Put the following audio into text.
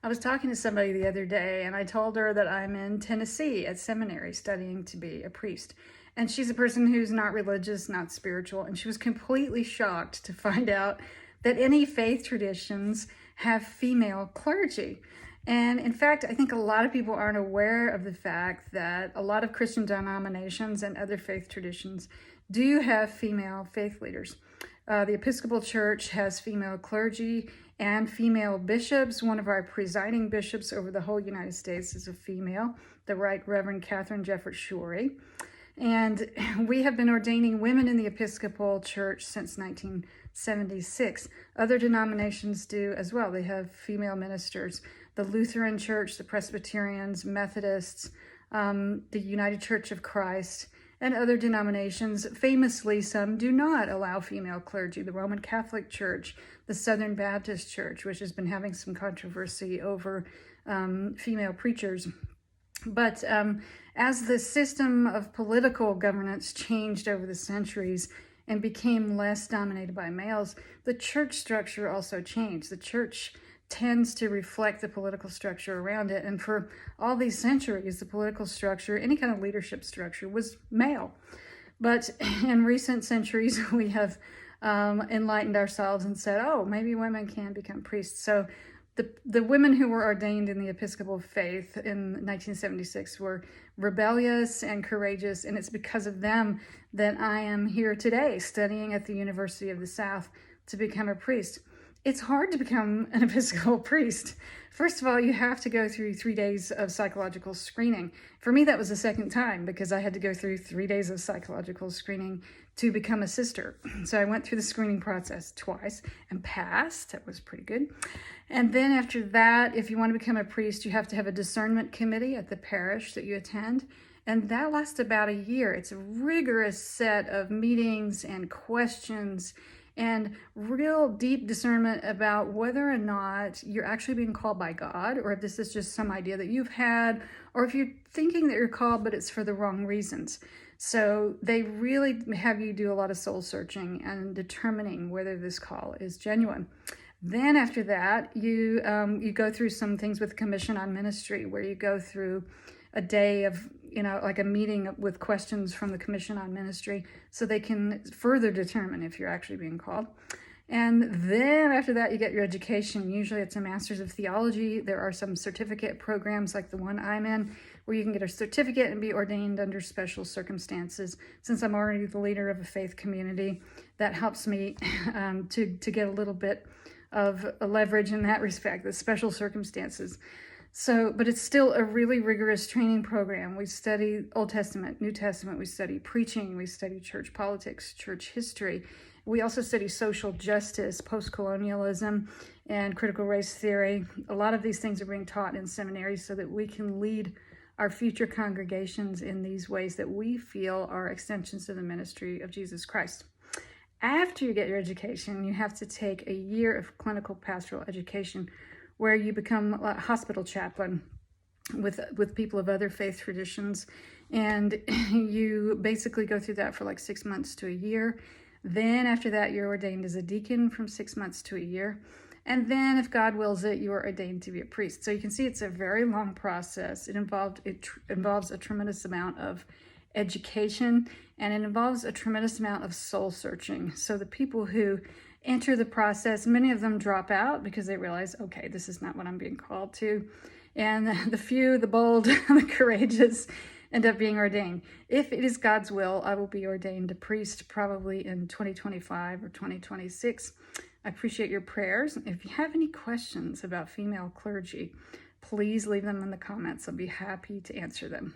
I was talking to somebody the other day and I told her that I'm in Tennessee at seminary studying to be a priest. And she's a person who's not religious, not spiritual, and she was completely shocked to find out that any faith traditions have female clergy. And in fact, I think a lot of people aren't aware of the fact that a lot of Christian denominations and other faith traditions do have female faith leaders. The Episcopal Church has female clergy and female bishops. One of our presiding bishops over the whole United States is a female, the Right Reverend Catherine Jefferts Shorey. And we have been ordaining women in the Episcopal Church since 1976. Other denominations do as well. They have female ministers. The Lutheran Church, the Presbyterians, Methodists, the United Church of Christ, and other denominations, famously, some do not allow female clergy. The Roman Catholic Church, the Southern Baptist Church, which has been having some controversy over female preachers. But as the system of political governance changed over the centuries and became less dominated by males, the church structure also changed. The church tends to reflect the political structure around it. And for all these centuries, the political structure, any kind of leadership structure, was male. But in recent centuries, we have enlightened ourselves and said, oh, maybe women can become priests. So the women who were ordained in the Episcopal faith in 1976 were rebellious and courageous, and it's because of them that I am here today studying at the University of the South to become a priest. It's hard to become an Episcopal priest. First of all, you have to go through 3 days of psychological screening. For me, that was the second time because I had to go through 3 days of psychological screening to become a sister. So I went through the screening process twice and passed. That was pretty good. And then after that, if you want to become a priest, you have to have a discernment committee at the parish that you attend. And that lasts about a year. It's a rigorous set of meetings and questions and real deep discernment about whether or not you're actually being called by God, or if this is just some idea that you've had, or if you're thinking that you're called, but it's for the wrong reasons. So they really have you do a lot of soul searching and determining whether this call is genuine. Then after that, you go through some things with the Commission on Ministry, where you go through a day of, like a meeting with questions from the Commission on Ministry so they can further determine if you're actually being called. And then after that, you get your education. Usually it's a Master's of Theology. There are some certificate programs like the one I'm in where you can get a certificate and be ordained under special circumstances. Since I'm already the leader of a faith community, that helps me to get a little bit of a leverage in that respect, the special circumstances. So, but it's still a really rigorous training program. We study Old Testament, New Testament, we study preaching, we study church politics, church history. We also study social justice, post-colonialism, and critical race theory. A lot of these things are being taught in seminaries so that we can lead our future congregations in these ways that we feel are extensions of the ministry of Jesus Christ. After you get your education, you have to take a year of clinical pastoral education where you become a hospital chaplain with people of other faith traditions. And you basically go through that for like 6 months to a year. Then after that, you're ordained as a deacon from 6 months to a year. And then if God wills it, you are ordained to be a priest. So you can see it's a very long process. It involves a tremendous amount of education, and it involves a tremendous amount of soul searching. So the people who enter the process, many of them drop out because they realize, okay, this is not what I'm being called to. And the few, the bold, the courageous end up being ordained. If it is God's will, I will be ordained a priest probably in 2025 or 2026. I appreciate your prayers. If you have any questions about female clergy, please leave them in the comments. I'll be happy to answer them.